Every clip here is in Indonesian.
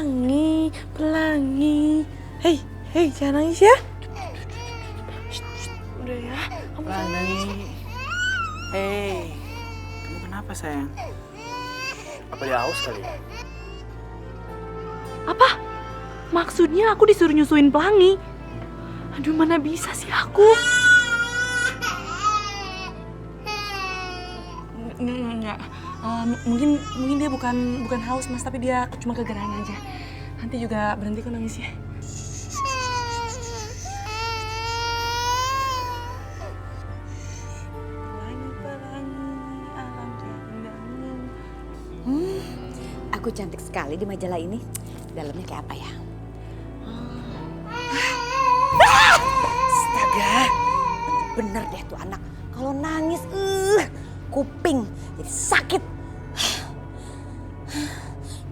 Pelangi, pelangi. Hei, jangan nangis ya. Udah ya, kamu jangan nangis. Hei, kamu kenapa sayang? Apa dia haus kali? Apa? Maksudnya aku disuruh nyusuin Pelangi? Aduh, mana bisa sih aku? Enggak. Mungkin dia bukan haus Mas, tapi dia cuma kegerahan aja. Nanti juga berhenti kok nangisnya. Aku cantik sekali di majalah ini. Dalamnya kayak apa ya? Astaga, bener deh tuh anak. Kalau nangis, kuping jadi sakit.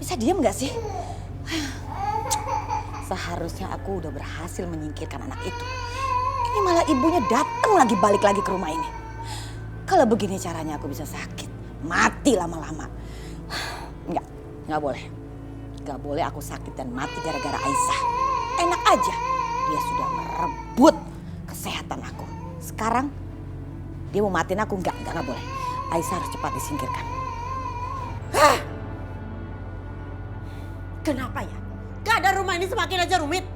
Bisa diam gak sih? Seharusnya aku udah berhasil menyingkirkan anak itu. Ini malah ibunya datang balik lagi ke rumah ini. Kalau begini caranya aku bisa sakit, mati lama-lama. Nggak boleh. Nggak boleh aku sakit dan mati gara-gara Aisyah. Enak aja, dia sudah merebut kesehatan aku. Sekarang dia mau matiin aku, nggak boleh. Aisyah harus cepat disingkirkan. Kenapa ya? Keadaan rumah ini semakin aja rumit.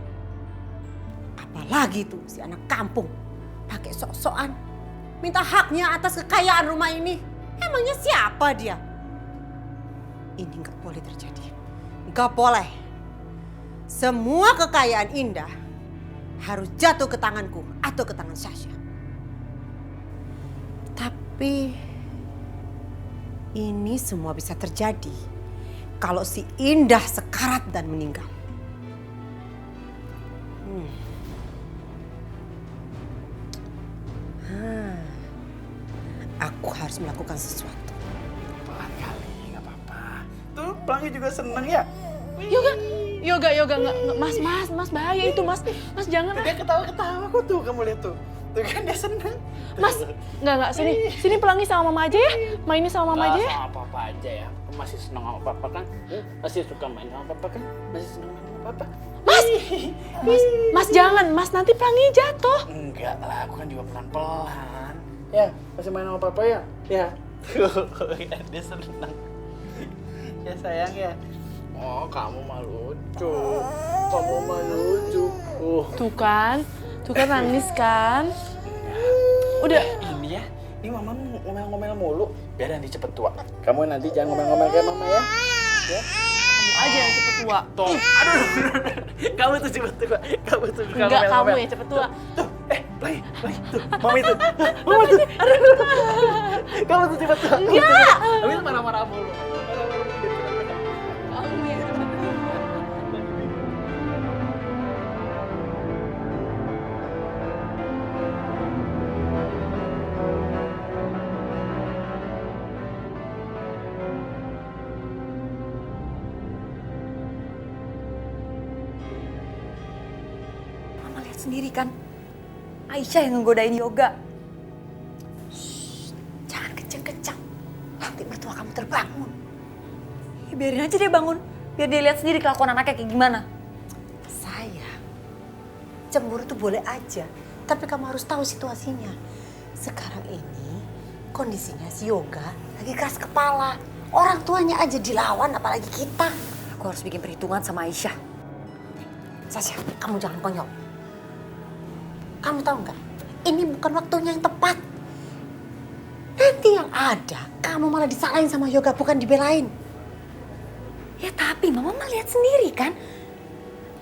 Apalagi tuh si anak kampung pakai sok-sokan minta haknya atas kekayaan rumah ini. Emangnya siapa dia? Ini nggak boleh terjadi. Nggak boleh. Semua kekayaan Indah harus jatuh ke tanganku atau ke tangan Sasha. Tapi ini semua bisa terjadi kalau si Indah sekarat dan meninggal. Aku harus melakukan sesuatu. Pelan kali, nggak apa-apa. Tuh, Pelangi juga seneng ya. Yoga, nggak, mas bahaya itu mas jangan. Dia ketawa-ketawa kok tuh, kamu lihat tuh. Tuh kan dia seneng. Mas, nggak, sini Pelangi sama mama aja ya. Mainnya sama mama aja ya. Sama papa aja ya. Masih seneng sama papa kan? Masih suka main sama papa kan? Masih seneng main sama papa? Mas jangan, mas nanti Pelangi jatuh. Enggak lah, aku kan juga pelan-pelan. Ya, masih main sama papa ya? Ya. Tuh, dia seneng. Ya sayang ya. Oh, kamu mah lucu. Tuh kan nangis kan. Udah. Ini ya, ini mama ngomel-ngomel mulu. Biar nanti cepet tua. Kamu nanti jangan ngomel-ngomel kayak mama ya. Ya. Kamu aja yang cepet tua. Tuh, aduh. Kamu tuh cepet tua. Enggak, kamu yang cepet tua. Tuh, lagi, tuh, mama itu. Aduh. Kamu tuh cepet tua. Enggak. Habis marah-marah mulu. Sendiri kan, Aisyah yang ngegodain Yoga. Shh, jangan kenceng-kenceng, nanti mertua kamu terbangun. Ya, biarin aja dia bangun, biar dia lihat sendiri kelakuan anaknya kayak gimana. Sayang, cemburu tuh boleh aja, tapi kamu harus tahu situasinya. Sekarang ini kondisinya si Yoga lagi keras kepala. Orang tuanya aja dilawan, apalagi kita. Aku harus bikin perhitungan sama Aisyah. Sasha, kamu jangan konyol. Kamu tahu nggak? Ini bukan waktunya yang tepat. Nanti yang ada, kamu malah disalahin sama Yoga, bukan dibelain. Ya tapi Mama lihat sendiri kan.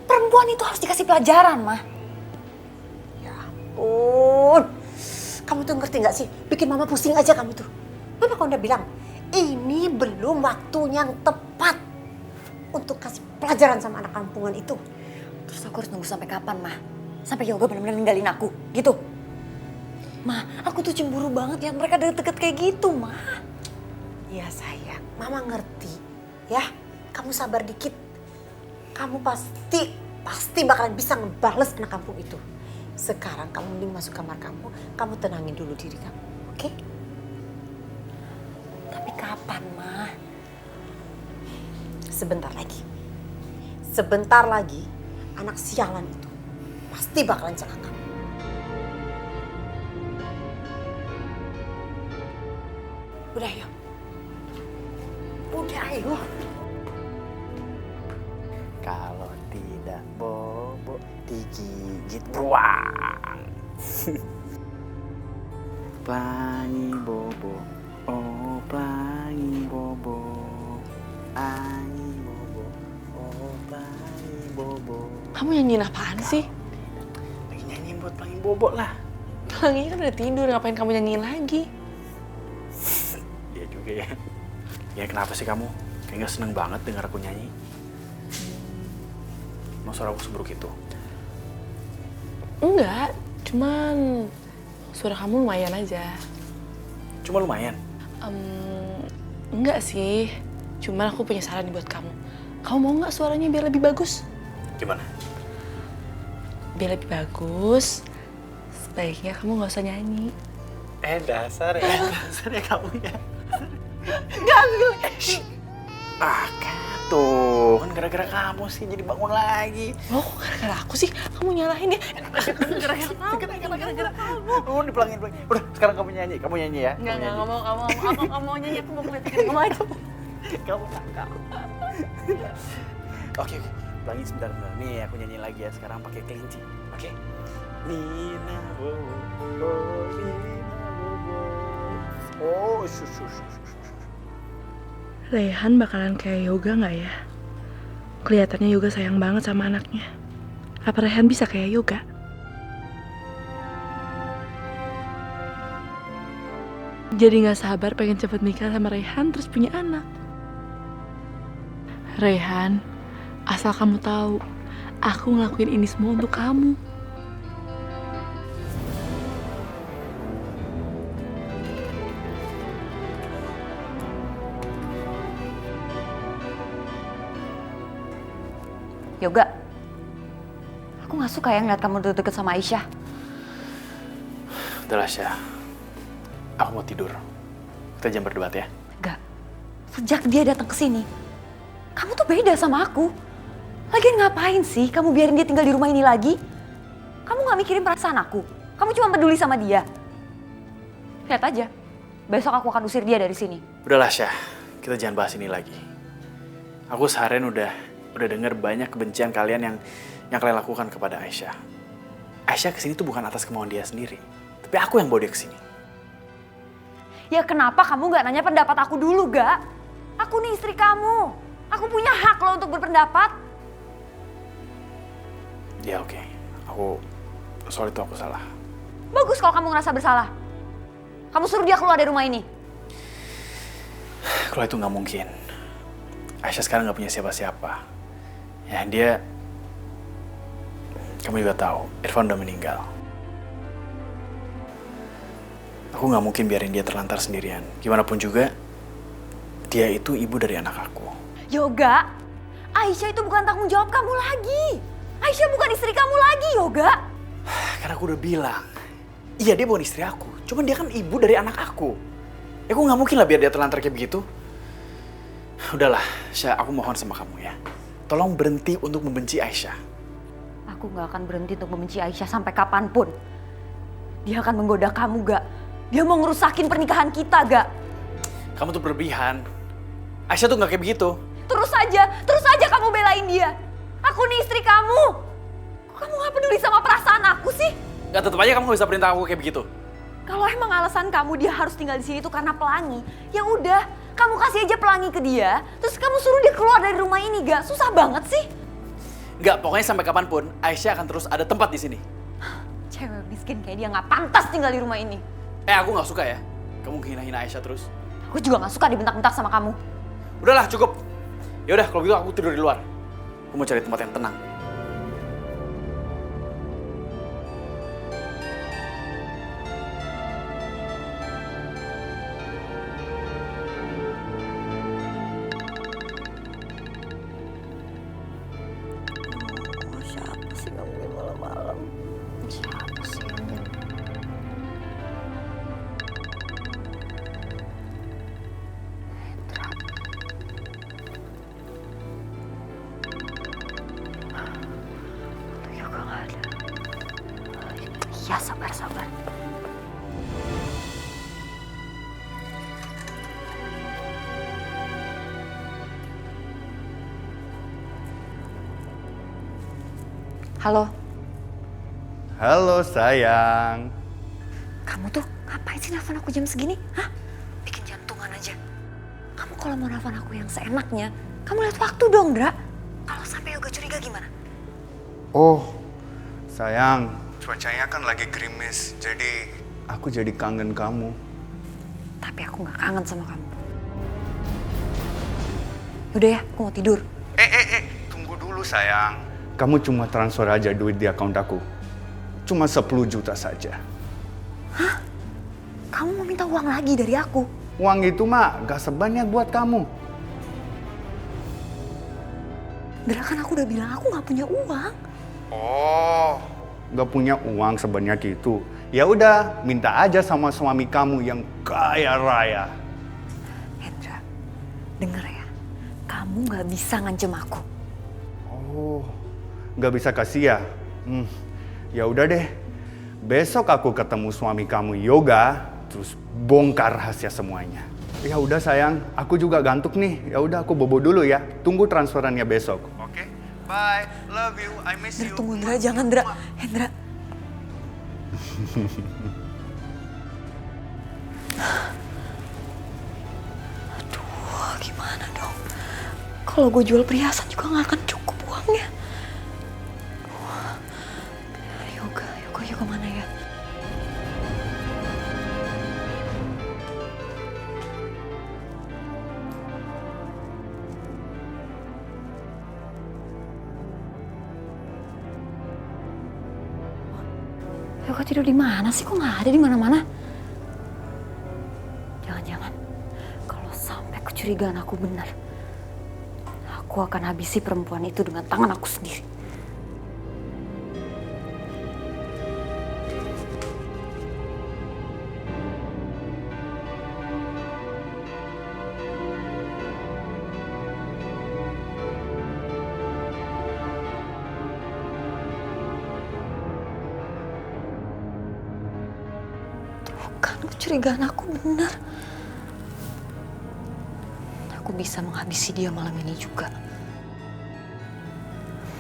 Perempuan itu harus dikasih pelajaran, Mah. Ya ampun. Kamu tuh ngerti nggak sih? Bikin Mama pusing aja kamu tuh. Mama kan udah bilang, ini belum waktunya yang tepat untuk kasih pelajaran sama anak kampungan itu. Terus aku harus nunggu sampai kapan, Mah? Sampai Yoga benar-benar ninggalin aku, gitu. Ma, aku tuh cemburu banget lihat mereka deket-deket kayak gitu, Ma. Iya sayang, Mama ngerti. Ya, kamu sabar dikit. Kamu pasti bakalan bisa ngebales anak kampung itu. Sekarang kamu mending masuk kamar kamu tenangin dulu diri kamu, oke? Tapi kapan, Ma? Sebentar lagi. sebentar lagi anak sialan itu pasti bakalan celaka. Udah yuk. Udah ayo. Kalau tidak bobo digigit beruang. Pelangi bobo, oh pelangi bobo, pelangi bobo, oh pelangi bobo. Kamu nyanyiin apaan sih? Lagi nyanyiin buat pelangi bobo lah. Pelanginya kan udah tidur, ngapain kamu nyanyiin lagi? Iya juga ya. Ya kenapa sih kamu? Kayaknya seneng banget dengar aku nyanyi. Mau suara aku seburuk itu? Enggak, cuman suara kamu lumayan aja. Cuma lumayan. Enggak sih, cuman aku punya saran nih buat kamu. Kamu mau nggak suaranya biar lebih bagus? Gimana? Biar lebih bagus, sebaiknya kamu nggak usah nyanyi. Dasar ya kamu ya. Enggak. Kan tuh, kan gara-gara kamu sih jadi bangun lagi. Loh, gara-gara aku sih? Kamu nyalahin ya? Gara-gara kamu. Oh, dipelangin. Udah, sekarang kamu nyanyi ya. Enggak mau kamu mau nyanyi, aku mau ngeliatin kamu aja. Kamu tangkap. Oke, pelangin sebentar. Nih, aku nyanyi lagi ya. Sekarang pakai kelinci. Oke. Nina bobo, Nina bobo. Oh, Raihan bakalan kayak Yoga nggak ya? Kelihatannya Yoga sayang banget sama anaknya. Apa Raihan bisa kayak Yoga? Jadi nggak sabar pengen cepet nikah sama Raihan terus punya anak. Raihan, asal kamu tahu, aku ngelakuin ini semua untuk kamu. Yoga, aku gak suka ya ngeliat kamu deket-deket sama Aisyah. Udah lah, Syah. Aku mau tidur. Kita jangan berdebat ya. Gak, sejak dia datang ke sini, kamu tuh beda sama aku. Lagian ngapain sih kamu biarin dia tinggal di rumah ini lagi? Kamu gak mikirin perasaan aku, kamu cuma peduli sama dia. Lihat aja, besok aku akan usir dia dari sini. Udahlah, Syah. Kita jangan bahas ini lagi. Aku seharian udah dengar banyak kebencian kalian yang kalian lakukan kepada Aisyah. Aisyah kesini tuh bukan atas kemauan dia sendiri, tapi aku yang bawa dia kesini. Ya kenapa kamu gak nanya pendapat aku dulu, Gak? Aku nih istri kamu. Aku punya hak loh untuk berpendapat. Ya oke. Soal itu aku salah. Bagus kalau kamu ngerasa bersalah. Kamu suruh dia keluar dari rumah ini. Kalau itu nggak mungkin. Aisyah sekarang nggak punya siapa-siapa. Ya kamu juga tahu, Irfan udah meninggal. Aku nggak mungkin biarin dia terlantar sendirian. Gimana pun juga, dia itu ibu dari anak aku. Yoga, Aisyah itu bukan tanggung jawab kamu lagi. Aisyah bukan istri kamu lagi, Yoga. Karena aku udah bilang, iya dia bukan istri aku. Cuman dia kan ibu dari anak aku. Ya aku nggak mungkin lah biar dia terlantar kayak begitu. Udahlah, Syah, aku mohon sama kamu ya. Tolong berhenti untuk membenci Aisyah. Aku gak akan berhenti untuk membenci Aisyah sampai kapanpun. Dia akan menggoda kamu, Gak. Dia mau ngerusakin pernikahan kita, Gak. Kamu tuh berlebihan. Aisyah tuh gak kayak begitu. Terus aja kamu belain dia. Aku nih istri kamu. Kok kamu gak peduli sama perasaan aku sih? Gak, tetep aja kamu gak bisa perintah aku kayak begitu. Kalau emang alasan kamu dia harus tinggal di sini tuh karena Pelangi, ya udah, kamu kasih aja Pelangi ke dia, terus kamu suruh dia keluar dari rumah ini, Gak? Susah banget sih. Gak, pokoknya sampai kapanpun Aisyah akan terus ada tempat di sini. Cewek miskin kayak dia nggak pantas tinggal di rumah ini. Aku nggak suka ya. Kamu hina-hina Aisyah terus. Aku juga nggak suka dibentak-bentak sama kamu. Udahlah, cukup. Ya udah, kalau gitu aku tidur di luar. Aku mau cari tempat yang tenang. Siapa sih gangguin malam-malam? Siapa sih? Ya, sabar. Halo, Halo sayang. kamu tuh ngapain sih nelfon aku jam segini? Hah? Bikin jantungan aja. Kamu kalau mau nelfon aku yang seenaknya, kamu lihat waktu dong, Dra. Kalau sampai Yoga curiga gimana? Oh, sayang, cuacanya kan lagi gerimis, jadi aku jadi kangen kamu. Tapi aku nggak kangen sama kamu. Udah ya, aku mau tidur. Tunggu dulu sayang. Kamu cuma transfer aja duit di akun aku. Cuma 10 juta saja. Hah? Kamu mau minta uang lagi dari aku? Uang itu mah gak sebanyak buat kamu. Dra, kan aku udah bilang aku nggak punya uang. Oh, gak punya uang sebanyak itu. Ya udah, minta aja sama suami kamu yang kaya raya. Hendra, denger ya. Kamu nggak bisa ngancem aku. Oh, gak bisa kasih ya? Ya udah deh. Besok aku ketemu suami kamu Yoga, terus bongkar rahasia semuanya. Ya udah sayang, aku juga gantuk nih. Ya udah aku bobo dulu ya. Tunggu transferannya besok. Oke? Bye. Love you. I miss Dra, you. tunggu Dra, jangan Dra. Hendra. Aduh, gimana dong? Kalau gue jual perhiasan juga nggak akan cukup uangnya. Yoga mana ya? Yoga tidur di mana sih? Kok nggak ada di mana-mana? Jangan-jangan kalau sampai kecurigaan aku benar, aku akan habisi perempuan itu dengan tangan aku sendiri. Kan kecurigaan aku benar. Aku bisa menghabisi dia malam ini juga.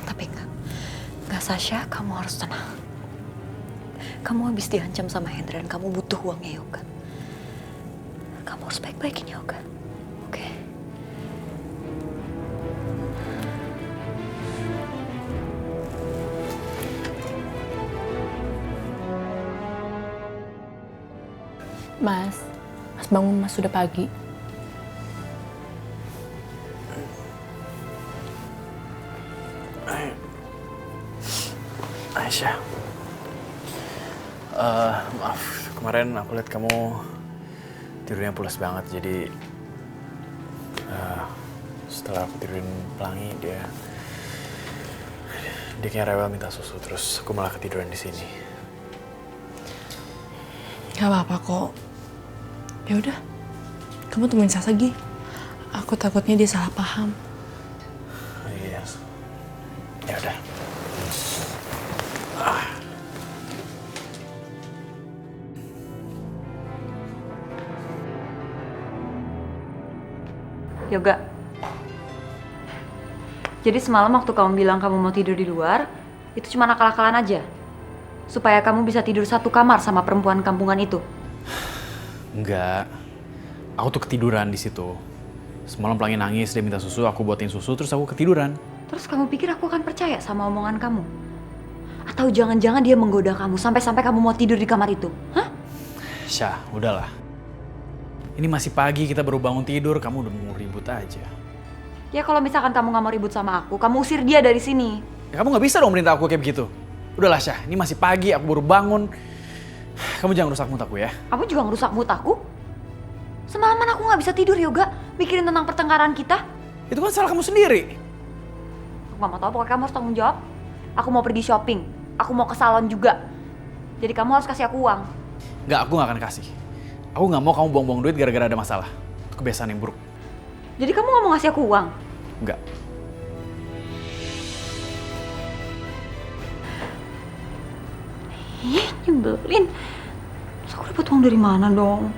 Tapi enggak Sasha, kamu harus tenang. Kamu habis diancam sama Hendra dan kamu butuh uangnya Yoga. Kamu harus baik-baikin Yoga, oke? Mas bangun mas, sudah pagi. Aisyah, maaf kemarin aku lihat kamu tidurnya pulas banget, jadi setelah aku tidurin Pelangi dia kayak rewel minta susu, terus aku malah ketiduran di sini. Gak apa-apa kok. Ya udah, kamu temuin Sasa Gi. Aku takutnya dia salah paham. Oh, iya. Ya udah. Yoga. Jadi semalam waktu kamu bilang kamu mau tidur di luar, itu cuma akal-akalan aja? Supaya kamu bisa tidur satu kamar sama perempuan kampungan itu? Enggak. Aku tuh ketiduran di situ. Semalam Pelangi nangis, dia minta susu, aku buatin susu, terus aku ketiduran. Terus kamu pikir aku akan percaya sama omongan kamu? Atau jangan-jangan dia menggoda kamu sampai-sampai kamu mau tidur di kamar itu? Hah? Syah, udahlah. Ini masih pagi, kita baru bangun tidur, kamu udah mau ribut aja. Ya kalau misalkan kamu gak mau ribut sama aku, kamu usir dia dari sini. Ya kamu gak bisa dong merintah aku kayak begitu. Udahlah Syah, ini masih pagi, aku baru bangun. Kamu jangan rusak mood aku ya. Kamu juga ngerusak mood aku? Semalaman aku gak bisa tidur Yoga, mikirin tentang pertengkaran kita. Itu kan salah kamu sendiri. Aku gak mau tahu, pokoknya kamu harus tanggung jawab. Aku mau pergi shopping, aku mau ke salon juga. Jadi kamu harus kasih aku uang. Nggak, aku nggak akan kasih. Aku nggak mau kamu buang-buang duit gara-gara ada masalah. Itu kebiasaan yang buruk. Jadi kamu gak mau ngasih aku uang? Nggak. Ih, nyebelin. Terus aku dapat uang dari mana dong?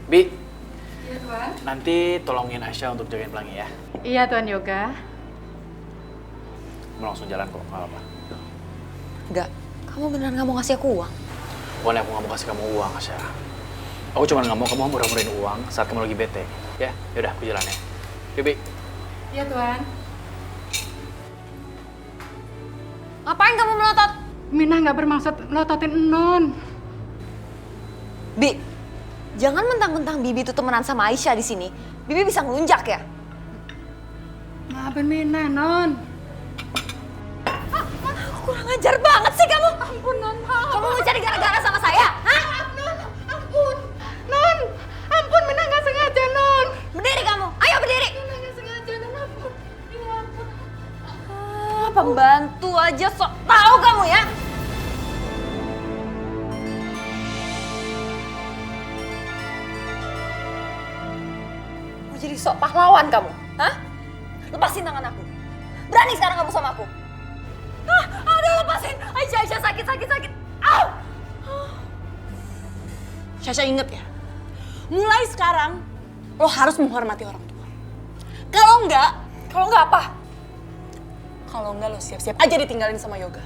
Bi, Iya Tuan. nanti tolongin Asya untuk jagain Pelangi ya. Iya Tuan Yoga. Mau langsung jalan kok, nggak apa-apa. Enggak, kamu beneran nggak mau ngasih aku uang? Bukan aku nggak mau kasih kamu uang, Asya. Aku cuma nggak mau kamu murah-murahin uang saat kamu lagi bete. Ya, yaudah aku jalan ya. Bibi. Iya Tuan. Ngapain kamu melotot? Minah nggak bermaksud melototin Non. Bi, jangan mentang-mentang Bibi itu temenan sama Aisyah di sini. Bibi bisa ngelunjak ya? Maafin Minah, Non. Kurang ajar banget sih kamu. Ampun, Non. Kamu mau cari gara-gara sama saya? Hah? Non, ampun. Non, ampun, Minah nggak sengaja, Non. Berdiri kamu, ayo berdiri. Minah nggak sengaja, Non, ampun. Iya, ampun. Pembantu aja sok tahu kamu ya. Mau jadi sok pahlawan kamu? Hah? Lepasin tangan aku. Berani sekarang kamu sama aku? Aduh, lepasin. Aisyah, sakit. Au! Syasha inget ya, mulai sekarang lo harus menghormati orang tua. Kalau enggak apa? Kalau enggak lo siap-siap aja ditinggalin sama Yoga.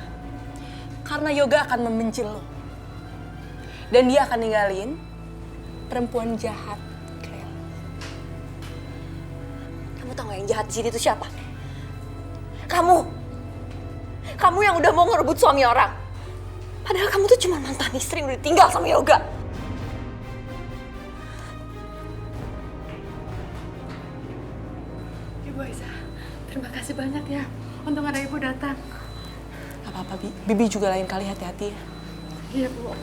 Karena Yoga akan membenci lo. Dan dia akan ninggalin perempuan jahat kayak lo. Kamu tahu gak yang jahat di sini itu siapa? Kamu yang udah mau ngerebut suami orang. Padahal kamu tuh cuma mantan istri yang udah tinggal sama Yoga. Ibu Aisyah, terima kasih banyak ya. Untung ada ibu datang. Gak apa-apa, Bibi juga lain kali hati-hati ya. Iya, Bu.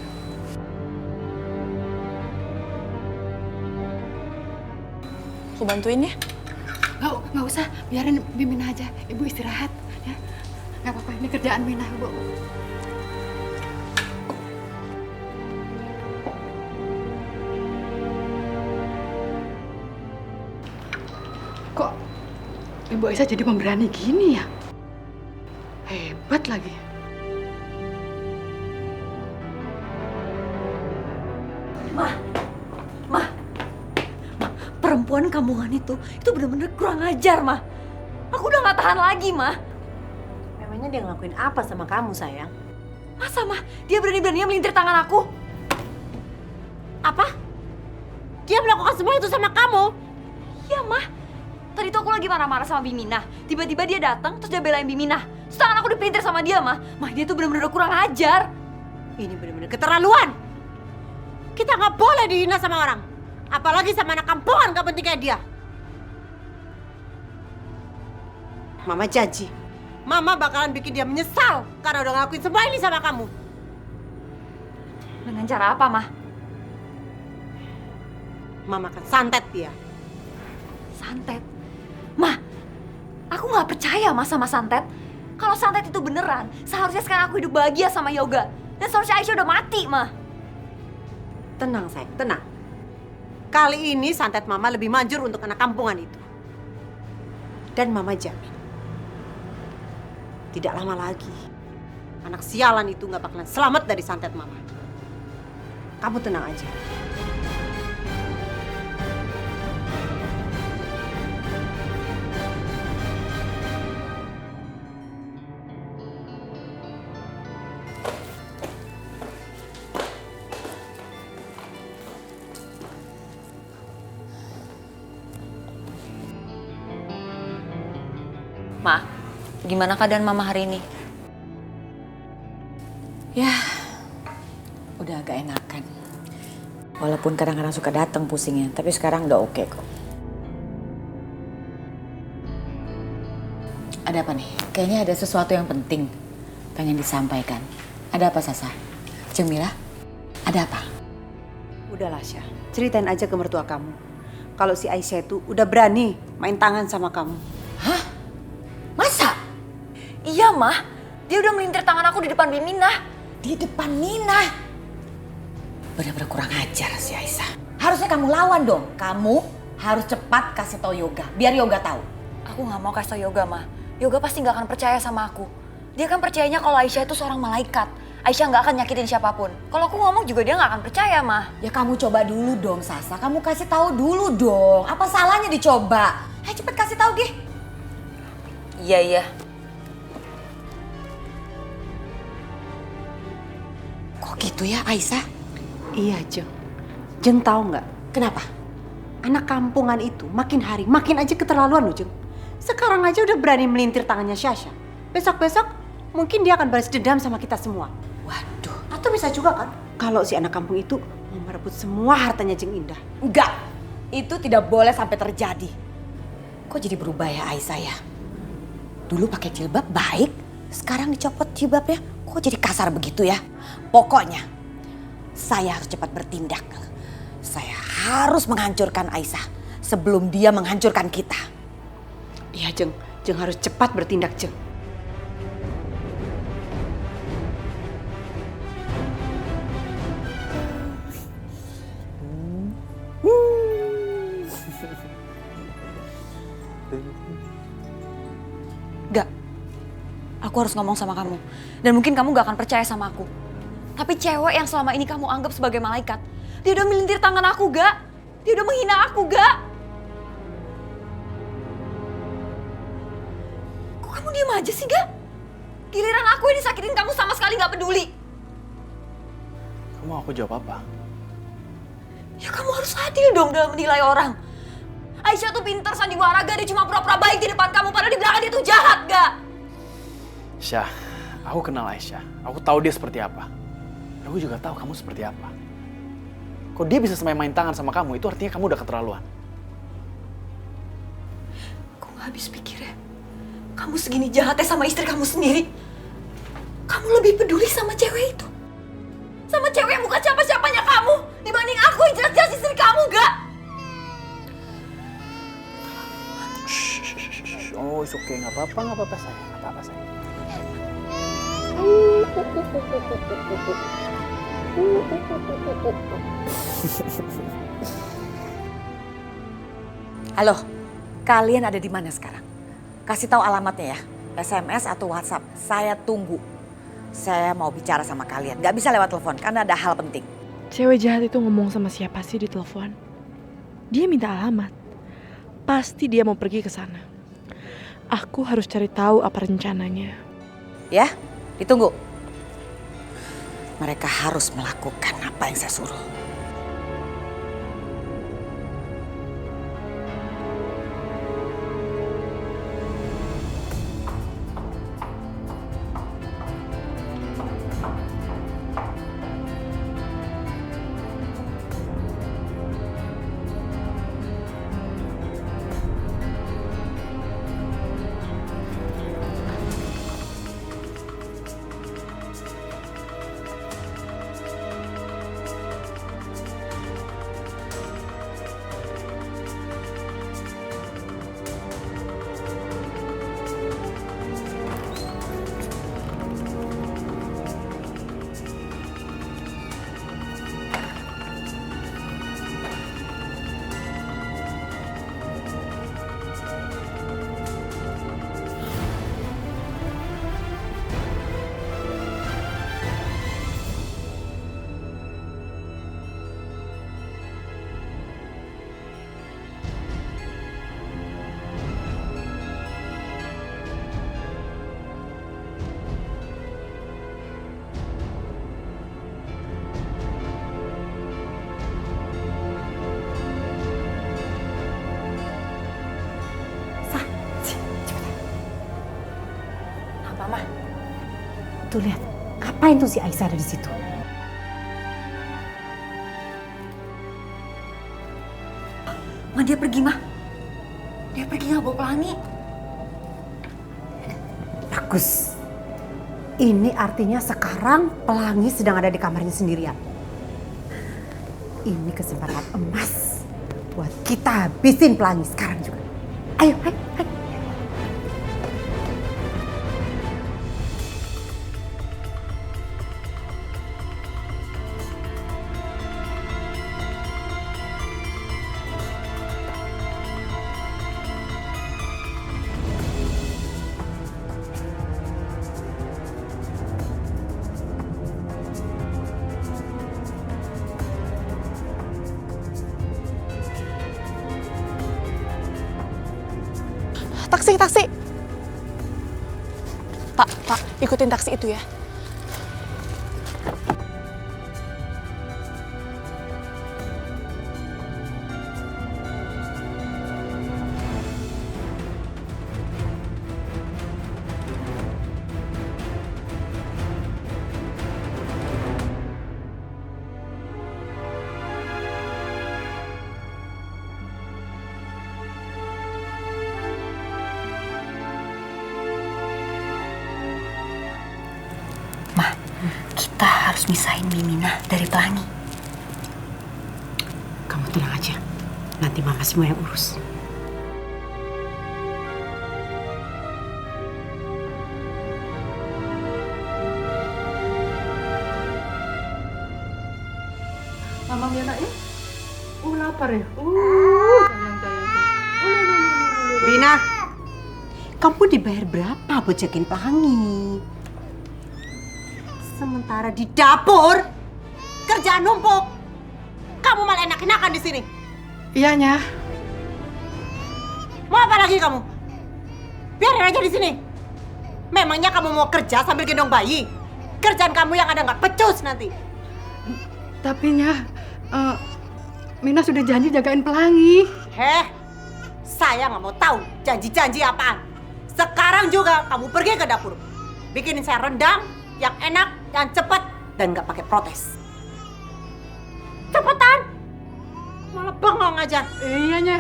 Aku bantuin ya? Nggak usah. Biarin Bibi Minah aja. Ibu istirahat ya. Nggak apa-apa, ini kerjaan Minah, Bu. Kok Ibu Aisyah jadi pemberani gini ya? Hebat lagi. Mah, perempuan kampungan itu bener-bener kurang ajar, Mah. Aku udah gak tahan lagi, Mah. Memangnya dia ngelakuin apa sama kamu, sayang? Masa, Mah? Dia berani-beraninya melintir tangan aku? Apa? Dia melakukan semua itu sama kamu? Iya, Mah. Tadi tuh aku lagi marah-marah sama Biminah. Tiba-tiba dia datang, terus dia belain Biminah. Terus tangan aku dipelintir sama dia, Mah. Mah, dia tuh bener-bener kurang ajar. Ini benar-benar keterlaluan. Kita nggak boleh dihina sama orang. Apalagi sama anak kampungan gak penting kayak dia. Mama janji, Mama bakalan bikin dia menyesal karena udah ngelakuin semua ini sama kamu. Dengan cara apa, Mah? Mama akan santet dia. Santet? Mah, aku nggak percaya, Mah, sama santet. Kalau santet itu beneran, seharusnya sekarang aku hidup bahagia sama Yoga. Dan seharusnya Aisyah udah mati, Mah. Tenang, sayang, tenang. Kali ini santet Mama lebih manjur untuk anak kampungan itu. Dan Mama jamin, tidak lama lagi, anak sialan itu nggak bakalan selamat dari santet Mama. Kamu tenang aja. Ma, gimana keadaan Mama hari ini? Ya, udah agak enakan. Walaupun kadang-kadang suka datang pusingnya, tapi sekarang udah oke kok. Ada apa nih? Kayaknya ada sesuatu yang penting pengen disampaikan. Ada apa, Sasa? Jamila, ada apa? Udahlah, Syah. Ceritain aja ke mertua kamu. Kalau si Aisyah itu udah berani main tangan sama kamu. Hah? Masa? Iya, Mah. Dia udah melintir tangan aku di depan Biminah. Di depan Minah? Benar-benar kurang ajar si Aisyah. Harusnya kamu lawan dong. Kamu harus cepat kasih tahu Yoga, biar Yoga tahu. Aku nggak mau kasih tau Yoga, Ma. Yoga pasti nggak akan percaya sama aku. Dia kan percayanya kalau Aisyah itu seorang malaikat. Aisyah nggak akan nyakitin siapapun. Kalau aku ngomong juga dia nggak akan percaya, Ma. Ya kamu coba dulu dong, Sasa. Kamu kasih tahu dulu dong. Apa salahnya dicoba? Ayo cepet kasih tahu deh. Iya. Kok gitu ya, Aisyah? Iya, Jeng. Jeng tahu nggak? Kenapa? Anak kampungan itu makin hari makin aja keterlaluan loh, Jeng. Sekarang aja udah berani melintir tangannya Syasha. Besok-besok mungkin dia akan balas dendam sama kita semua. Waduh. Atau bisa juga kan kalau si anak kampung itu mau merebut semua hartanya Jeng Indah. Enggak. Itu tidak boleh sampai terjadi. Kok jadi berubah ya Aisyah ya? Dulu pakai jilbab baik, sekarang dicopot jilbabnya. Kok jadi kasar begitu ya? Pokoknya saya harus cepat bertindak. Saya harus menghancurkan Aisyah sebelum dia menghancurkan kita. Iya, Jeng. Jeng harus cepat bertindak, Jeng. Gak. Aku harus ngomong sama kamu. Dan mungkin kamu gak akan percaya sama aku. Tapi cewek yang selama ini kamu anggap sebagai malaikat, dia udah melintir tangan aku, Gak. Dia udah menghina aku, Gak. Kok kamu diem aja sih, Gak? Giliran aku yang disakitin kamu sama sekali gak peduli. Kamu mau aku jawab apa? Ya kamu harus adil dong dalam menilai orang. Aisyah tuh pinter sandiwara, Gak. Dia cuma pura-pura baik di depan kamu, padahal di belakang dia tuh jahat, Gak. Syah, aku kenal Aisyah. Aku tahu dia seperti apa. Aku juga tahu kamu seperti apa. Kok dia bisa main tangan sama kamu, itu artinya kamu udah keterlaluan. Kok gak habis pikir ya? Kamu segini jahatnya sama istri kamu sendiri. Kamu lebih peduli sama cewek itu. Sama cewek yang bukan siapa-siapanya kamu. Dibanding aku yang jelas-jelas istri kamu, Gak. Oh, it's okay. Nggak apa-apa sayang. Nggak apa-apa sayang. Halo, kalian ada di mana sekarang? Kasih tahu alamatnya ya, SMS atau WhatsApp. Saya tunggu. Saya mau bicara sama kalian. Gak bisa lewat telepon karena ada hal penting. Cewek jahat itu ngomong sama siapa sih di telepon? Dia minta alamat. Pasti dia mau pergi ke sana. Aku harus cari tahu apa rencananya. Ya, ditunggu. Mereka harus melakukan apa yang saya suruh. Tuh lihat, ngapain tuh si Aisyah ada di situ? Ma, dia pergi, Ma. Dia pergi gak bawa pelangi. Bagus. Ini artinya sekarang pelangi sedang ada di kamarnya sendirian. Ini kesempatan emas buat kita habisin pelangi sekarang juga. Ayo, ayo, ayo. taksi. Pak, ikutin taksi itu ya. Kita harus misahin Mimina dari Pelangi. Kamu tenang aja. Nanti mama semua yang urus. Mama Miana ya? Lapar ya? Bina, kamu dibayar berapa buat jagain Pelangi? Sementara di dapur, kerjaan numpuk. Kamu malah enak-enakan di sini. Iya, Nya. Mau apa lagi kamu? Biarin aja di sini. Memangnya kamu mau kerja sambil gendong bayi? Kerjaan kamu yang ada nggak pecus nanti. Tapi Nya, Mina sudah janji jagain Pelangi. Saya nggak mau tahu janji-janji apaan. Sekarang juga kamu pergi ke dapur. Bikinin saya rendang yang enak, yang cepat, dan nggak pakai protes. Cepetan! Malah bengong aja. Iya, Nya.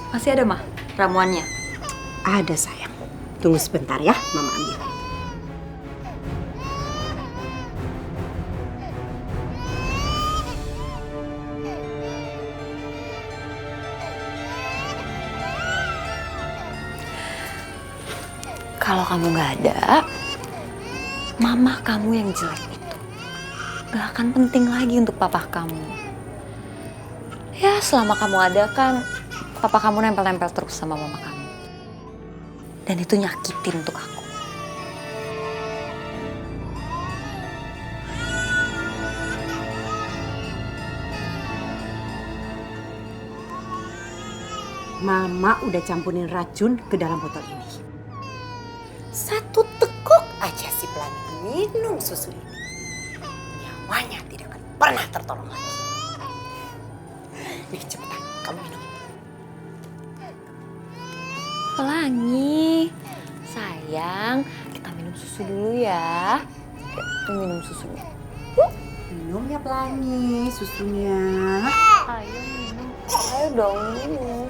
Masih ada, Mah, ramuannya? Ada sayang. Tunggu sebentar ya, Mama ambil. Kalau kamu nggak ada, mama kamu yang jelek itu nggak akan penting lagi untuk papa kamu. Ya, selama kamu ada kan, papa kamu nempel-nempel terus sama mama kamu. Dan itu nyakitin untuk aku. Mama udah campurin racun ke dalam botol ini. Satu tekuk aja si Pelangi minum susu ini, nyawanya tidak akan pernah tertolong lagi. Nih cepetan, kamu minum. Pelangi, sayang, kita minum susu dulu ya. Kita minum susunya. Minum ya Pelangi susunya. Ayo minum, ayo dong minum.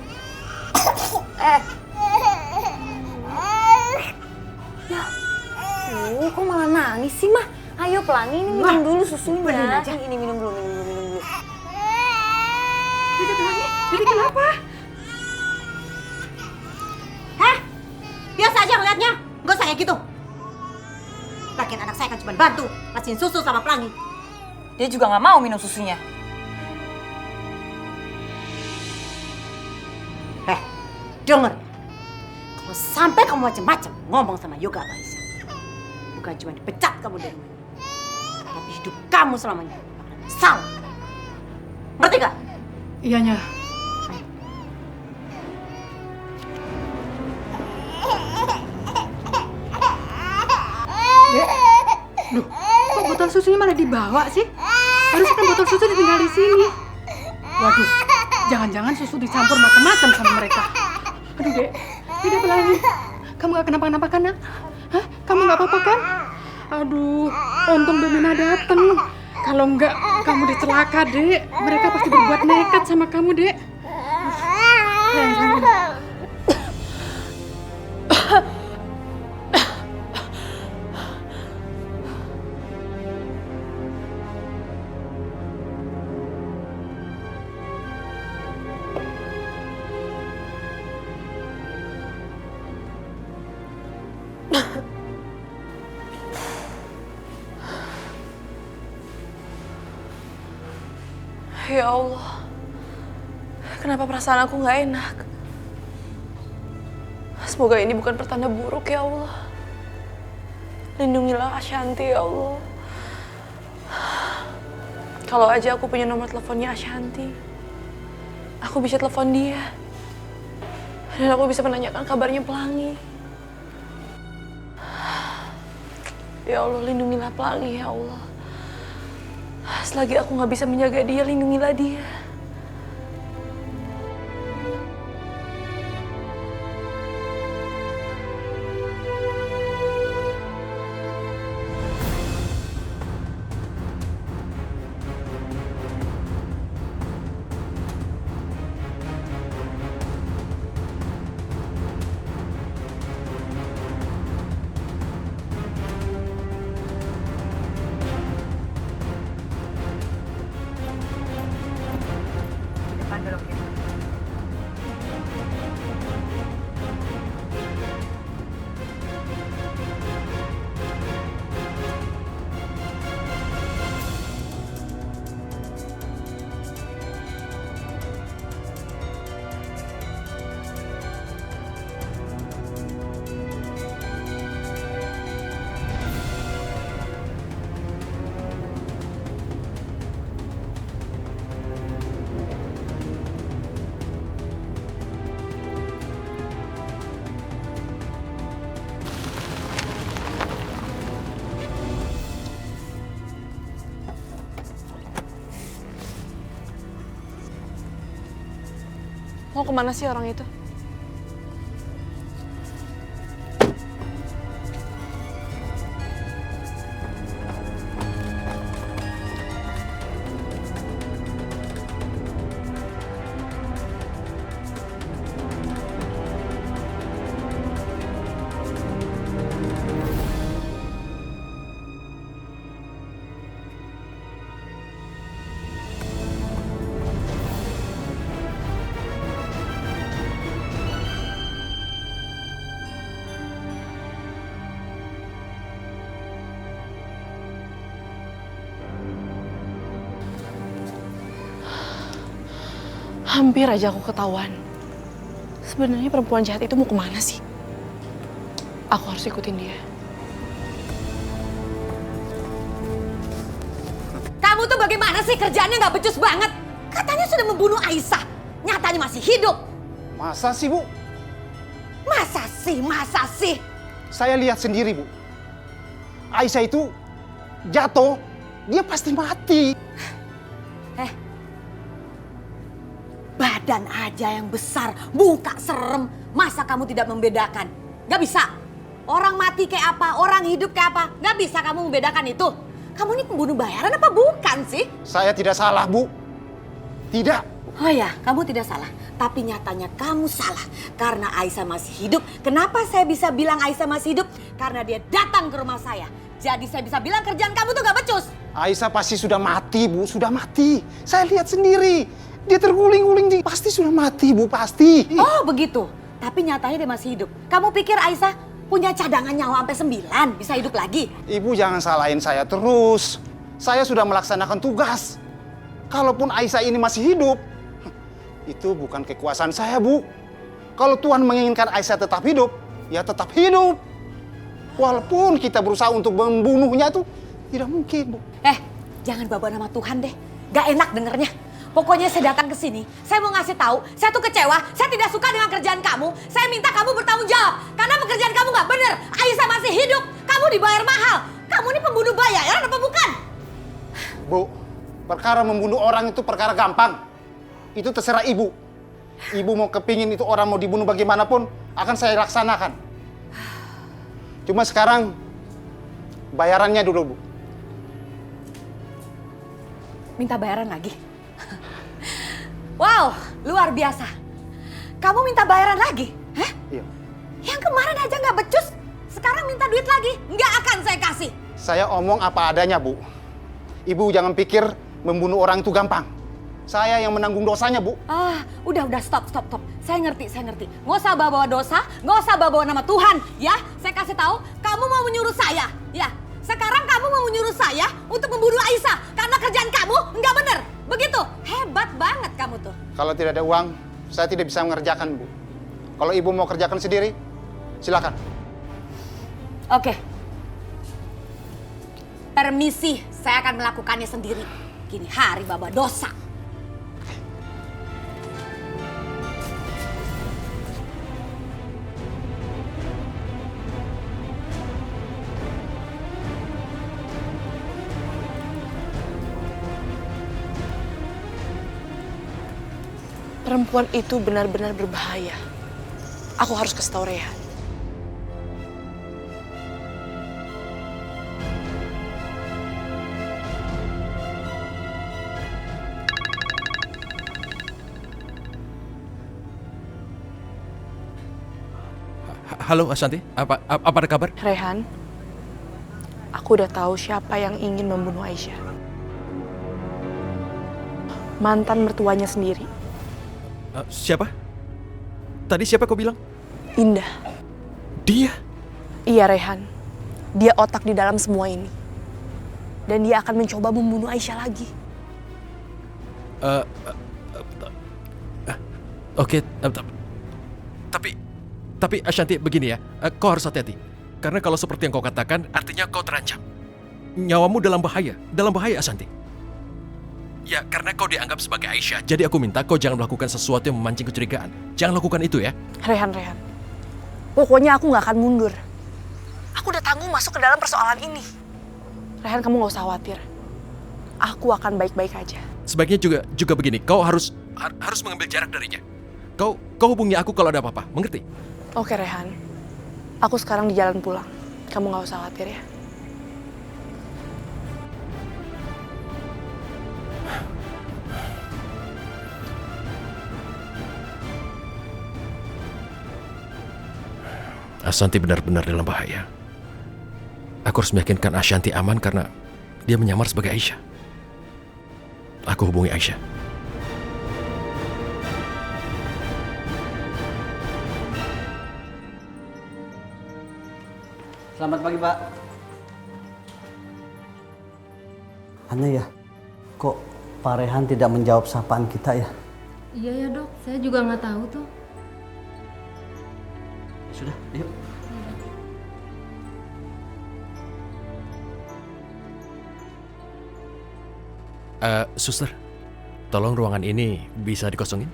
Ya, kok malah nangis sih, Mah? Ayo Pelangi, ini minum dulu susunya. Ini minum dulu, minum dulu. Dede Pelangi, Dede kenapa? Biasa aja ngeliatnya, nggak usah kayak gitu. Lagian anak saya kan cuma bantu ngasihin susu sama Pelangi. Dia juga nggak mau minum susunya. Denger, kalau sampai kamu macam-macam ngomong sama Yoga atau Aisyah, bukan cuma dipecat kamu dari rumah, tapi hidup kamu selamanya bakalan nyesal. Ngerti gak? Iya, Nya. Duh, kok botol susunya malah dibawa sih? Harusnya kan botol susu ditinggal di sini. Waduh, jangan-jangan susu dicampur macam-macam sama mereka. Aduh, Dek. Dede Pelangi. Kamu gak kenapa-kenapa kan, Nak? Hah? Kamu gak apa-apa kan? Aduh, untung Bu Mina dateng. Kalau enggak, kamu dicelaka, Dek. Mereka pasti berbuat nekat sama kamu, Dek. Sayang. Ya Allah, kenapa perasaan aku nggak enak? Semoga ini bukan pertanda buruk ya Allah. Lindungilah Ashanti ya Allah. Kalau aja aku punya nomor teleponnya Ashanti, aku bisa telepon dia. Dan aku bisa menanyakan kabarnya Pelangi. Ya Allah, lindungilah Pelangi ya Allah. Selagi aku gak bisa menjaga dia, lindungilah dia. Mau kemana sih orang itu? Hampir aja aku ketahuan. Sebenarnya perempuan jahat itu mau kemana sih? Aku harus ikutin dia. Kamu tuh bagaimana sih, kerjaannya nggak becus banget? Katanya sudah membunuh Aisyah, nyatanya masih hidup. Masa sih, Bu? Masa sih? Saya lihat sendiri, Bu. Aisyah itu jatuh, dia pasti mati. Badan aja yang besar, muka serem. Masa kamu tidak membedakan? Gak bisa. Orang mati kayak apa, orang hidup kayak apa. Gak bisa kamu membedakan itu. Kamu ini pembunuh bayaran apa bukan sih? Saya tidak salah, Bu. Tidak. Oh ya, kamu tidak salah. Tapi nyatanya kamu salah. Karena Aisyah masih hidup. Kenapa saya bisa bilang Aisyah masih hidup? Karena dia datang ke rumah saya. Jadi saya bisa bilang kerjaan kamu tuh gak becus. Aisyah pasti sudah mati, Bu. Sudah mati. Saya lihat sendiri. Dia terguling-guling, pasti sudah mati, Bu, pasti. Oh begitu, tapi nyatanya dia masih hidup. Kamu pikir Aisyah punya cadangan nyawa sampai 9, bisa hidup lagi? Ibu jangan salahin saya terus. Saya sudah melaksanakan tugas. Kalaupun Aisyah ini masih hidup, itu bukan kekuasaan saya, Bu. Kalau Tuhan menginginkan Aisyah tetap hidup, ya tetap hidup. Walaupun kita berusaha untuk membunuhnya itu tidak mungkin, Bu. Jangan bawa nama Tuhan deh, gak enak dengernya. Pokoknya saya datang ke sini, saya mau ngasih tahu, saya tuh kecewa, saya tidak suka dengan kerjaan kamu. Saya minta kamu bertanggung jawab, karena pekerjaan kamu nggak bener. Aisyah masih hidup, kamu dibayar mahal. Kamu ini pembunuh bayaran apa bukan? Bu, perkara membunuh orang itu perkara gampang. Itu terserah Ibu. Ibu mau kepingin itu orang mau dibunuh bagaimanapun, akan saya laksanakan. Cuma sekarang, bayarannya dulu, Bu. Minta bayaran lagi? Wow, luar biasa. Kamu minta bayaran lagi? Hah? Iya. Yang kemarin aja nggak becus, sekarang minta duit lagi? Nggak akan saya kasih. Saya omong apa adanya, Bu. Ibu jangan pikir membunuh orang itu gampang. Saya yang menanggung dosanya, Bu. Udah, stop. Saya ngerti. Nggak usah bawa dosa, nggak usah bawa nama Tuhan. Ya, saya kasih tahu, kamu mau menyuruh saya. Ya, sekarang kamu mau menyuruh saya untuk membunuh Aisyah. Karena kerjaan kamu nggak bener. Begitu, hebat banget kamu tuh. Kalau tidak ada uang, saya tidak bisa mengerjakan, Bu. Kalau Ibu mau kerjakan sendiri, Silakan. Oke. Permisi, saya akan melakukannya sendiri. Gini hari baba dosa. Perempuan itu benar-benar berbahaya. Aku harus kasih tahu Rehan. Halo Ashanti, apa ada kabar? Rehan, aku udah tahu siapa yang ingin membunuh Aisyah. Mantan mertuanya sendiri. Siapa? Tadi siapa kau bilang? Indah. Dia? Iya Rehan, dia otak di dalam semua ini. Dan dia akan mencoba membunuh Aisyah lagi. Oke, tapi Ashanti begini ya, kau harus hati-hati. Karena kalau seperti yang kau katakan, artinya kau terancam. Nyawamu dalam bahaya Ashanti. Ya, karena kau dianggap sebagai Aisyah, jadi aku minta kau jangan melakukan sesuatu yang memancing kecurigaan. Jangan lakukan itu ya. Rehan. Pokoknya aku gak akan mundur. Aku udah tangguh masuk ke dalam persoalan ini. Rehan, kamu gak usah khawatir. Aku akan baik-baik aja. Sebaiknya juga begini, kau harus mengambil jarak darinya. Kau hubungi aku kalau ada apa-apa, mengerti? Oke Rehan, aku sekarang di jalan pulang. Kamu gak usah khawatir ya. Ashanti benar-benar dalam bahaya. Aku harus meyakinkan Ashanti aman karena dia menyamar sebagai Aisyah. Aku hubungi Aisyah. Selamat pagi, Pak. Aneh ya, kok Pak Rehan tidak menjawab sapaan kita ya? Iya ya dok, saya juga nggak tahu tuh. Sudah, yuk. Suster, tolong ruangan ini bisa dikosongin?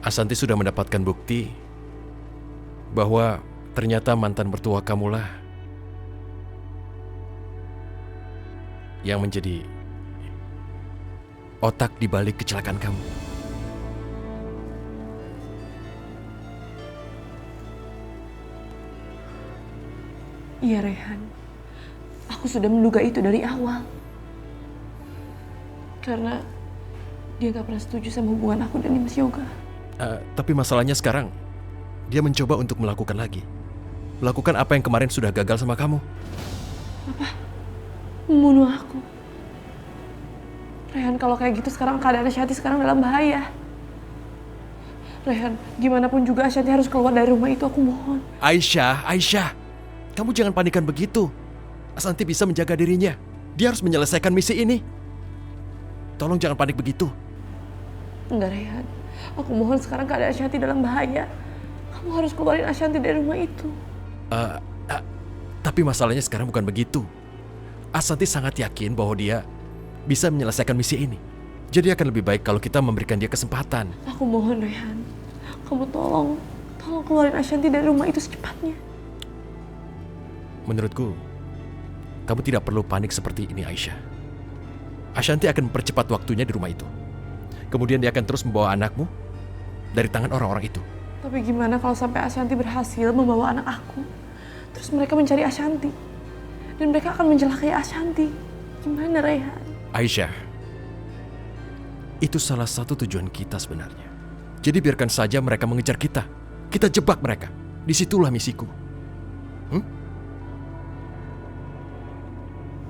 Ashanti sudah mendapatkan bukti bahwa ternyata mantan mertua kamulah yang menjadi otak di balik kecelakaan kamu. Iya Rehan, aku sudah menduga itu dari awal. Karena dia gak pernah setuju sama hubungan aku dan Mas Yoga. Tapi masalahnya sekarang, dia mencoba untuk melakukan lagi. Melakukan apa yang kemarin sudah gagal sama kamu. Apa? Membunuh aku? Rehan, kalau kayak gitu sekarang keadaan Ashanti sekarang dalam bahaya. Rehan, gimana pun juga Ashanti harus keluar dari rumah itu, aku mohon. Aisyah, kamu jangan panikan begitu. Ashanti bisa menjaga dirinya. Dia harus menyelesaikan misi ini. Tolong jangan panik begitu. Enggak Rehan, aku mohon sekarang keadaan Ashanti dalam bahaya. Kamu harus keluarin Ashanti dari rumah itu. Tapi masalahnya sekarang bukan begitu. Ashanti sangat yakin bahwa dia bisa menyelesaikan misi ini. Jadi akan lebih baik kalau kita memberikan dia kesempatan. Aku mohon Rehan, kamu tolong keluarin Ashanti dari rumah itu secepatnya. Menurutku, kamu tidak perlu panik seperti ini Aisyah. Ashanti akan mempercepat waktunya di rumah itu. Kemudian dia akan terus membawa anakmu dari tangan orang-orang itu. Tapi gimana kalau sampai Ashanti berhasil membawa anak aku? Terus mereka mencari Ashanti. Dan mereka akan mencelakai Ashanti. Gimana Rehan? Aisyah, itu salah satu tujuan kita sebenarnya. Jadi biarkan saja mereka mengejar kita. Kita jebak mereka. Disitulah misiku.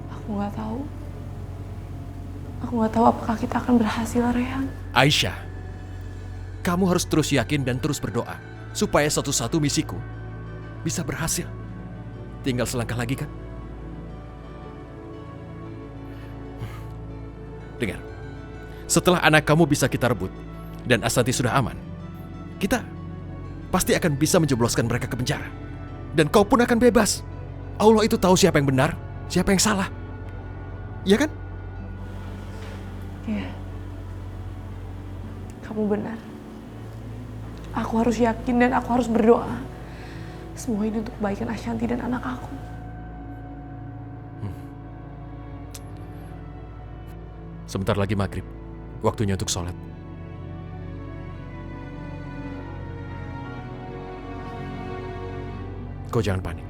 Aku nggak tahu. Aku nggak tahu apakah kita akan berhasil, Rehan. Aisyah, kamu harus terus yakin dan terus berdoa supaya satu-satu misiku bisa berhasil. Tinggal selangkah lagi kan? dengar. Setelah anak kamu bisa kita rebut dan Asanti sudah aman, kita pasti akan bisa menjebloskan mereka ke penjara. Dan kau pun akan bebas. Allah itu tahu siapa yang benar, siapa yang salah. Iya kan? Iya. Kamu benar. Aku harus yakin dan aku harus berdoa. Semua ini untuk kebaikan Ashanti dan anak aku. Sebentar lagi maghrib. Waktunya untuk sholat. Kau jangan panik.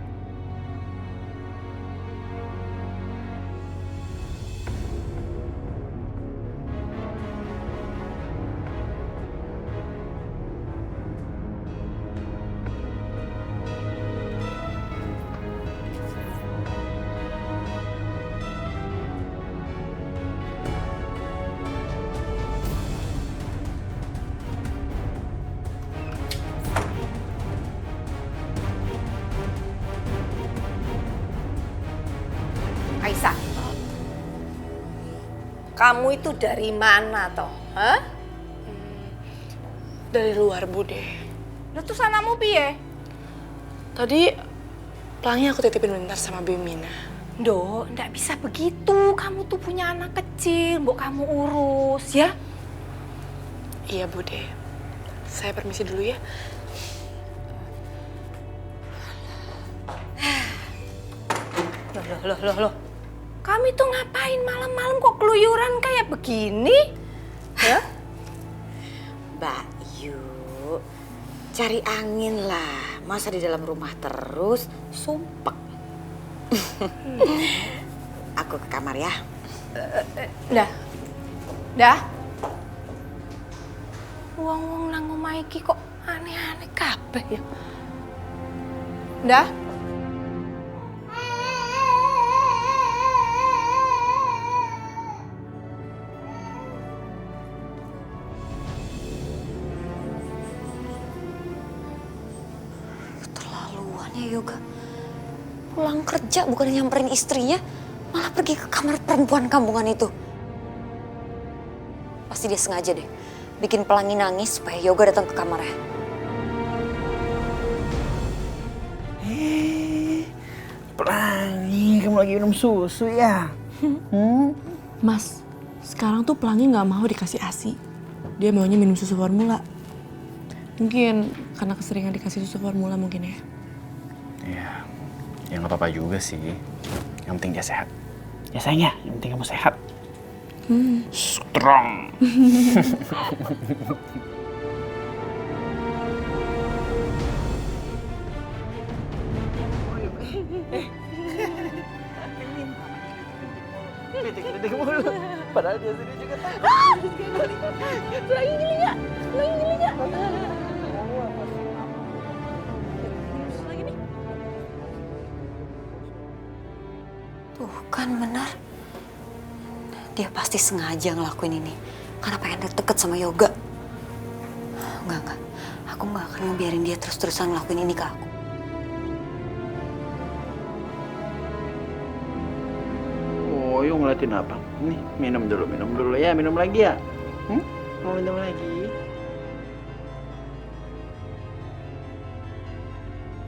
Aisyah, kamu itu dari mana toh? Hah? Dari luar, Bude. Lu tuh sanamu piye? Tadi Pelangi aku titipin bentar sama Bimina. Ndo, ndak bisa begitu. Kamu tuh punya anak kecil, mbok kamu urus ya. Iya, Bude. Saya permisi dulu ya. Loh. Kami tuh ngapain malam-malam kok keluyuran kayak begini? Ya? Mbak Yu, cari angin lah. Masa di dalam rumah terus, sumpek. Aku ke kamar ya. Dah. Wong-wong nang omah iki kok aneh-aneh kabeh ya. Dah. Yoga pulang kerja bukan nyamperin istrinya, malah pergi ke kamar perempuan kampungan itu. Pasti dia sengaja deh bikin Pelangi nangis supaya Yoga datang ke kamarnya. Pelangi, kamu lagi minum susu ya? Mas, sekarang tuh Pelangi nggak mau dikasih ASI. Dia maunya minum susu formula. Mungkin karena keseringan dikasih susu formula mungkin ya. Iya, ya nggak apa-apa juga sih. Yang penting dia sehat. Ya sayangnya, yang penting kamu sehat. Strong. Padahal dia sendiri juga takut. Pelangi gini nggak? Tuh kan benar. Dia pasti sengaja ngelakuin ini karena pengen deket sama Yoga. Enggak. Aku nggak akan ngebiarin dia terus-terusan ngelakuin ini ke aku. Oh, yuk ngeliatin apa? Nih, minum dulu ya, minum lagi ya. Mau minum lagi?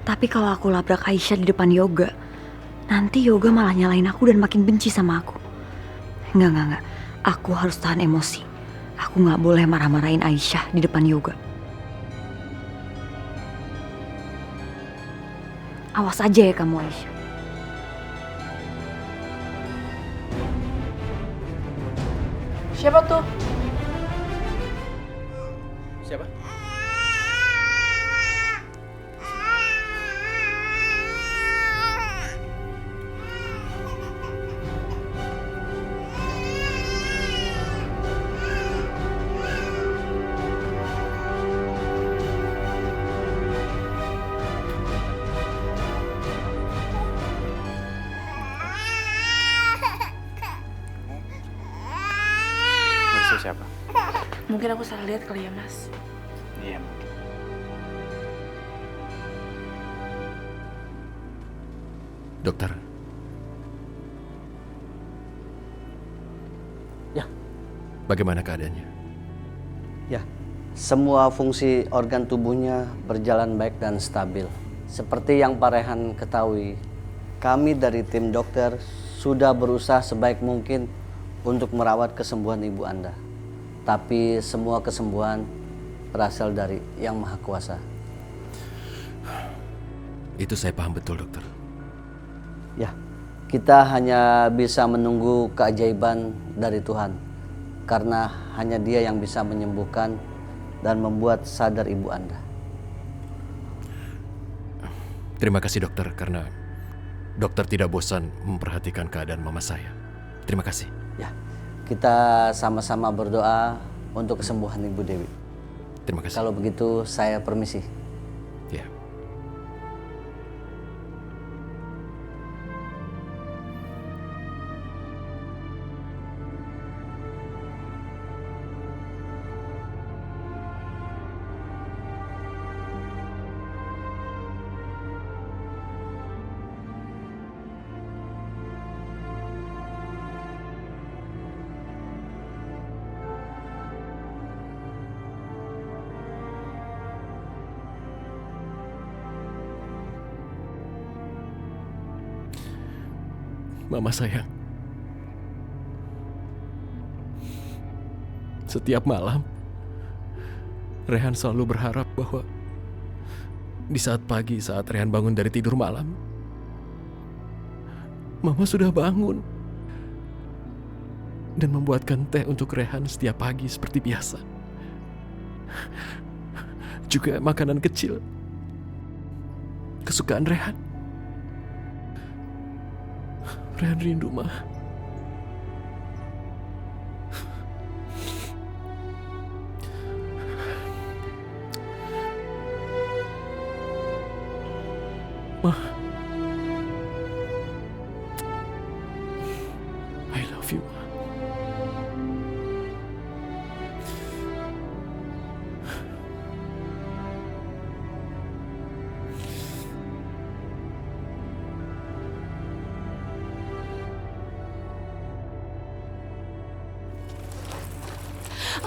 Tapi kalau aku labrak Aisyah di depan Yoga, nanti Yoga malah nyalain aku dan makin benci sama aku. Enggak. Aku harus tahan emosi. Aku nggak boleh marah-marahin Aisyah di depan Yoga. Awas aja ya kamu, Aisyah. Siapa tuh? Siapa? Siapa? Mungkin aku salah lihat kali ya, Mas. Iya. Dokter, Ya, bagaimana keadaannya? Ya, semua fungsi organ tubuhnya berjalan baik dan stabil. Seperti yang Pak Rehan ketahui, kami dari tim dokter sudah berusaha sebaik mungkin untuk merawat kesembuhan ibu Anda. Tapi semua kesembuhan berasal dari Yang Maha Kuasa. Itu saya paham betul, dokter. Ya, kita hanya bisa menunggu keajaiban dari Tuhan. Karena hanya Dia yang bisa menyembuhkan dan membuat sadar ibu Anda. Terima kasih dokter, karena dokter tidak bosan memperhatikan keadaan mama saya. Terima kasih. Ya, kita sama-sama berdoa untuk kesembuhan Ibu Dewi. Terima kasih. Kalau begitu saya permisi. Ya. Mama sayang, setiap malam Rehan selalu berharap bahwa di saat pagi, saat Rehan bangun dari tidur malam, Mama sudah bangun dan membuatkan teh untuk Rehan setiap pagi seperti biasa. Juga makanan kecil kesukaan Rehan. Rehan rindu, Ma. Ma. I love you, Ma.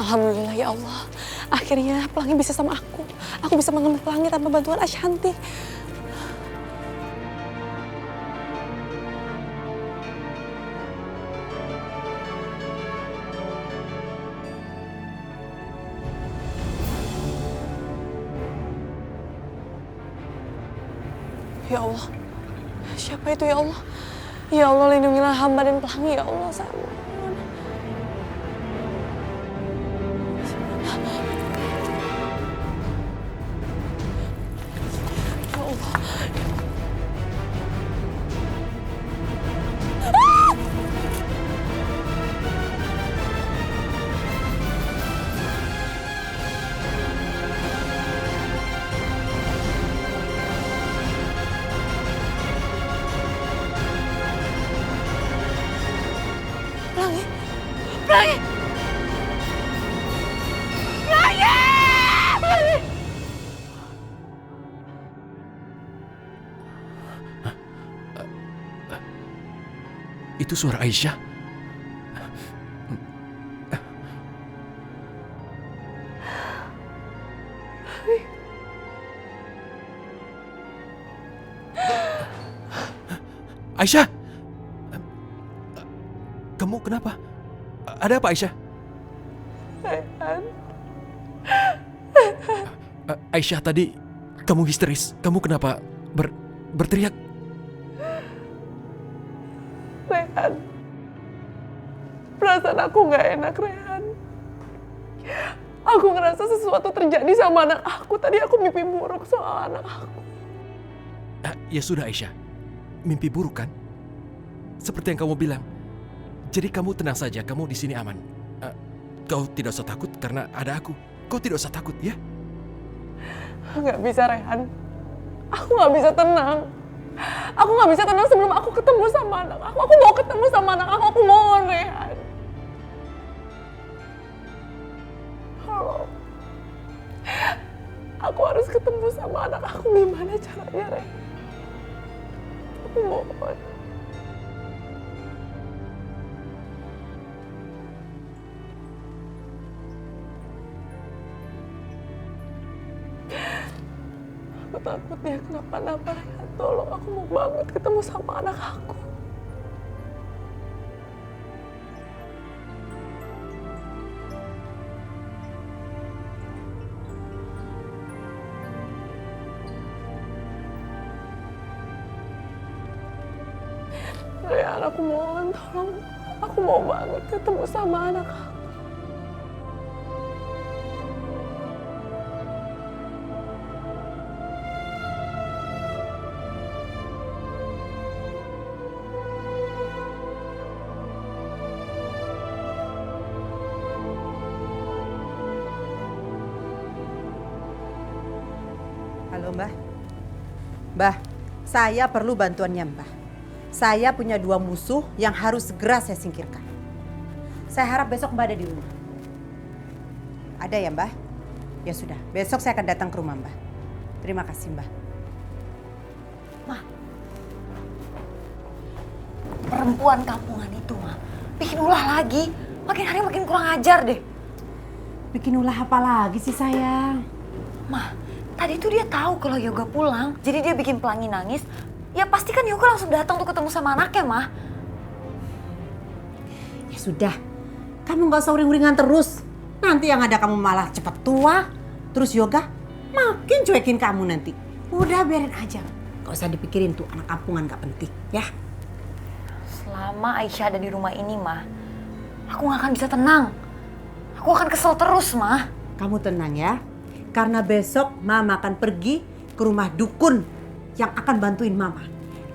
Alhamdulillah ya Allah. Akhirnya Pelangi bisa sama aku. Aku bisa mengambil Pelangi tanpa bantuan Ashanti. Ya Allah. Siapa itu ya Allah? Ya Allah, lindungilah hamba dan Pelangi ya Allah. Saya mohon. Pelangi! Pelangi! Pelangi! Pelangi! Itu suara Aisyah. Aisyah! Kamu kenapa? Ada apa, Aisyah? Rehan. Aisyah, tadi kamu histeris. Kamu kenapa berteriak? Rehan. Perasaan aku gak enak, Rehan. Aku ngerasa sesuatu terjadi sama anak aku. Tadi aku mimpi buruk soal anak aku. Ya sudah, Aisyah. Mimpi buruk kan? Seperti yang kamu bilang. Jadi kamu tenang saja, kamu di sini aman. Kau tidak usah takut karena ada aku. Kau tidak usah takut, ya? Gak bisa, Rehan. Aku gak bisa tenang. Aku gak bisa tenang sebelum aku ketemu sama anak aku. Aku mau ketemu sama anak aku. Aku mohon, Rehan. Halo. Aku harus ketemu sama anak aku. Gimana caranya, Rehan? Aku mohon. takut dia kenapa-napa. Rehan, tolong, aku mau banget ketemu sama anak aku. Rehan, aku mohon, tolong. Aku mau banget ketemu sama anak aku. Halo Mbah. Mbah, saya perlu bantuannya Mbah. Saya punya 2 musuh yang harus segera saya singkirkan. Saya harap besok Mbah ada di rumah. Ada ya Mbah? Ya sudah, besok saya akan datang ke rumah Mbah. Terima kasih Mbah. Mah, perempuan kampungan itu mah bikin ulah lagi. Makin hari makin kurang ajar deh. Bikin ulah apa lagi sih sayang? Mah, tadi tuh dia tahu kalau Yoga pulang, jadi dia bikin Pelangi nangis. Ya pasti kan Yoga langsung datang tuh ketemu sama anaknya, Mah. Ya sudah, kamu gak usah uring-uringan terus. Nanti yang ada kamu malah cepat tua. Terus Yoga makin cuekin kamu nanti. Udah biarin aja. Gak usah dipikirin tuh anak kampungan gak penting, ya. Selama Aisyah ada di rumah ini, Mah, aku gak akan bisa tenang. Aku akan kesel terus, Mah. Kamu tenang ya. Karena besok Mama akan pergi ke rumah dukun yang akan bantuin Mama.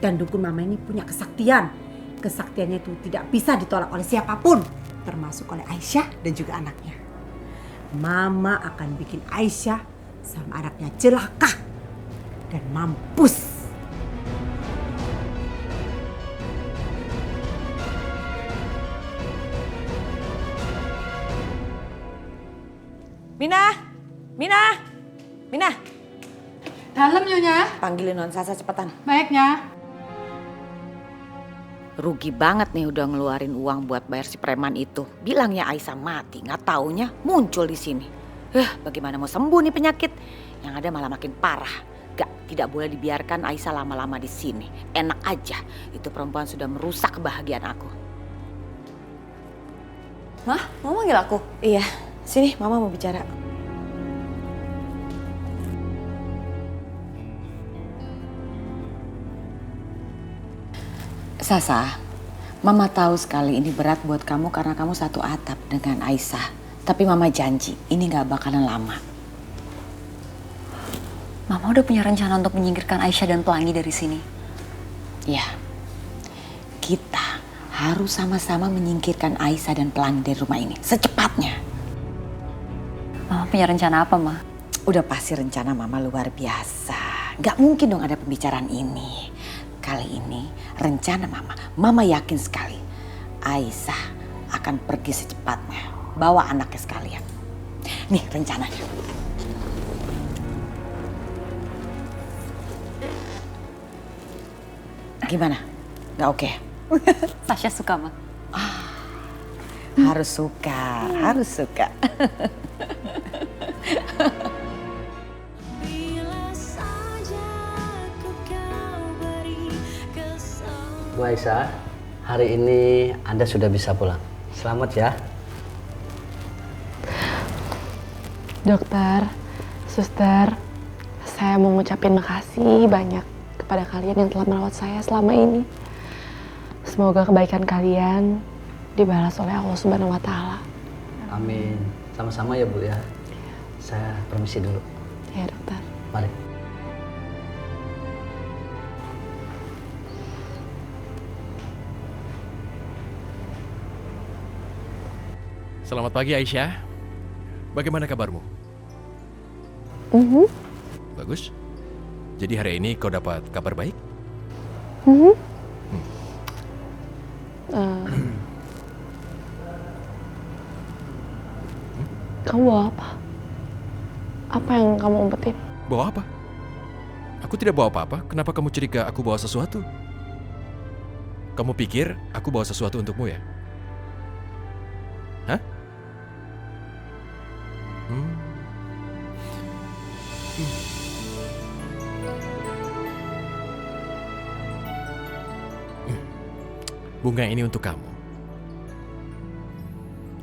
Dan dukun Mama ini punya kesaktian. Kesaktiannya itu tidak bisa ditolak oleh siapapun. Termasuk oleh Aisyah dan juga anaknya. Mama akan bikin Aisyah sama anaknya celaka. Dan mampus. Mina. Dalam Nyonya. Panggilin Non Sasa cepetan. Baiknya. Rugi banget nih udah ngeluarin uang buat bayar si preman itu. Bilangnya Aisyah mati, nggak taunya muncul di sini. Bagaimana mau sembuh nih penyakit? Yang ada malah makin parah. Tidak boleh dibiarkan Aisyah lama-lama di sini. Enak aja, itu perempuan sudah merusak kebahagiaan aku. Mah, mau manggil aku? Iya, sini Mama mau bicara. Sasa, Mama tahu sekali ini berat buat kamu karena kamu satu atap dengan Aisyah. Tapi Mama janji, ini gak bakalan lama. Mama udah punya rencana untuk menyingkirkan Aisyah dan Pelangi dari sini. Ya, kita harus sama-sama menyingkirkan Aisyah dan Pelangi dari rumah ini secepatnya. Mama punya rencana apa, Ma? Udah pasti rencana Mama luar biasa. Gak mungkin dong ada pembicaraan ini. Kali ini rencana Mama yakin sekali Aisyah akan pergi secepatnya. Bawa anaknya sekalian. Nih rencananya. Gimana? Gak oke? Tasya suka, Ma. Harus suka. Bu Aisyah, hari ini Anda sudah bisa pulang. Selamat ya. Dokter, suster, saya mau ngucapin makasih banyak kepada kalian yang telah merawat saya selama ini. Semoga kebaikan kalian dibalas oleh Allah Subhanahu wa Ta'ala. Amin. Sama-sama ya Bu ya. Saya permisi dulu. Ya dokter. Mari. Selamat pagi Aisyah. Bagaimana kabarmu? Bagus. Jadi hari ini kau dapat kabar baik? Kamu bawa apa? Apa yang kamu umpetin? Bawa apa? Aku tidak bawa apa-apa. Kenapa kamu curiga aku bawa sesuatu? Kamu pikir aku bawa sesuatu untukmu ya? Hah? bunga ini untuk kamu.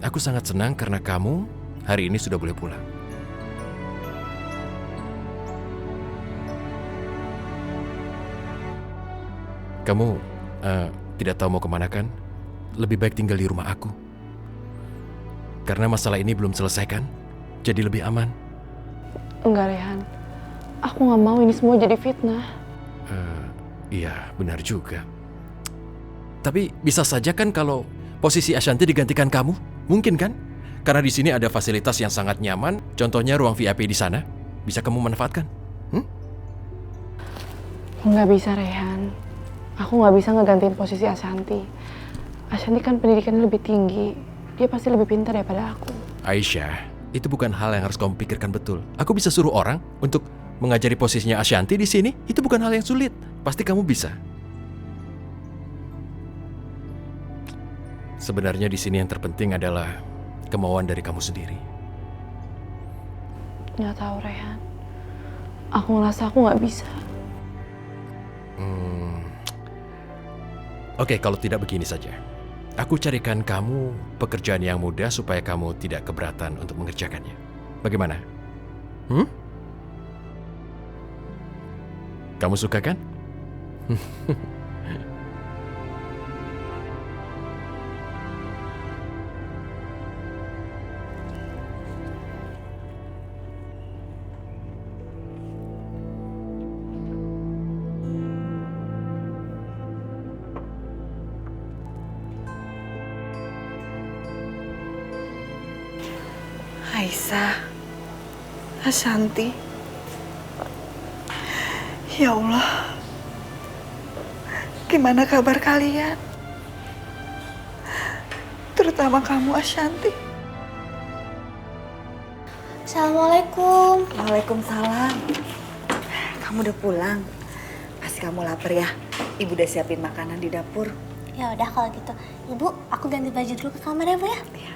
Aku sangat senang karena kamu hari ini sudah boleh pulang. Kamu tidak tahu mau kemana kan? Lebih baik tinggal di rumah aku. Karena masalah ini belum selesai kan? Jadi lebih aman. Enggak, Rehan. Aku nggak mau ini semua jadi fitnah. Iya, benar juga. Tapi bisa saja kan kalau posisi Ashanti digantikan kamu? Mungkin kan? Karena di sini ada fasilitas yang sangat nyaman. Contohnya ruang VIP di sana. Bisa kamu manfaatkan? Nggak bisa, Rehan. Aku nggak bisa ngegantiin posisi Ashanti. Ashanti kan pendidikannya lebih tinggi. Dia pasti lebih pintar daripada aku. Aisyah, itu bukan hal yang harus kamu pikirkan betul. Aku bisa suruh orang untuk mengajari posisinya Ashanti di sini. Itu bukan hal yang sulit. Pasti kamu bisa. Sebenarnya di sini yang terpenting adalah kemauan dari kamu sendiri. Nggak tahu, Rehan. Aku ngerasa aku nggak bisa. Oke, kalau tidak begini saja. Aku carikan kamu pekerjaan yang mudah supaya kamu tidak keberatan untuk mengerjakannya. Bagaimana? Kamu suka kan? Aisyah, Ashanti, ya Allah, gimana kabar kalian? Terutama kamu, Ashanti. Assalamualaikum. Waalaikumsalam. Kamu udah pulang? Pasti kamu lapar ya? Ibu udah siapin makanan di dapur. Ya udah kalau gitu. Ibu, aku ganti baju dulu ke kamar ya, Bu ya? Iya.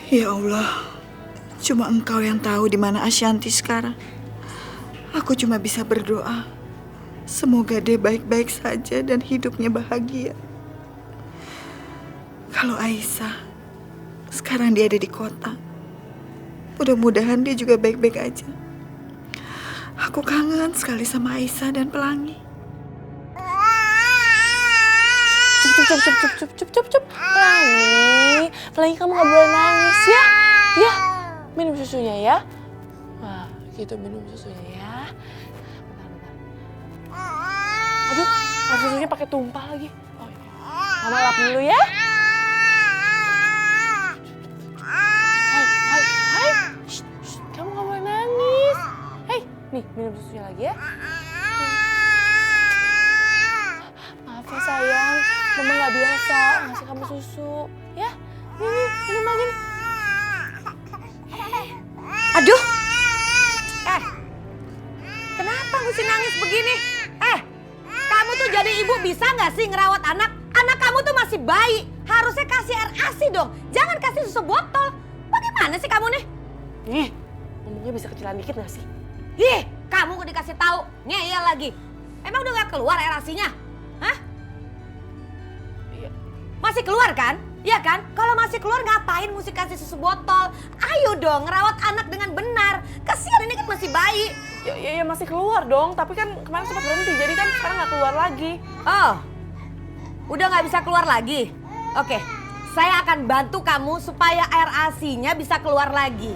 Ya Allah, cuma Engkau yang tahu di mana Ashanti sekarang. Aku cuma bisa berdoa. Semoga dia baik-baik saja dan hidupnya bahagia. Kalau Aisyah, sekarang dia ada di kota. Mudah-mudahan dia juga baik-baik aja. Aku kangen sekali sama Aisyah dan Pelangi. Cup. Pelangi kamu gak boleh nangis ya. Ya, minum susunya ya. Nah, gitu minum susunya ya. Bentar. Aduh, air susunya pakai tumpah lagi. Oh iya. Mama lap dulu ya. Hai. Shh, kamu gak boleh nangis. Hei, nih minum susunya lagi ya. Maaf ya sayang, Mama gak biasa ngasih kamu susu. Ya, ini minum lagi nih. Aduh! Kenapa mesti nangis begini? Kamu tuh jadi ibu bisa nggak sih ngerawat anak? Anak kamu tuh masih bayi. Harusnya kasih air ASI dong. Jangan kasih susu botol. Bagaimana sih kamu nih? Nih, ngomongnya bisa kecilan dikit gak sih? Ih, kamu kok dikasih tahu ngeyel lagi. Emang udah nggak keluar air ASI-nya? Hah? Iya. Masih keluar kan? Iya kan? Kalau masih keluar ngapain mesti kasih susu botol? Ayo dong ngerawat anak dengan benar. Kasihan ini kan masih bayi. Ya masih keluar dong, tapi kan kemarin sempat berhenti, jadi kan sekarang nggak keluar lagi. Oh, udah nggak bisa keluar lagi? Oke, saya akan bantu kamu supaya air ASI-nya bisa keluar lagi.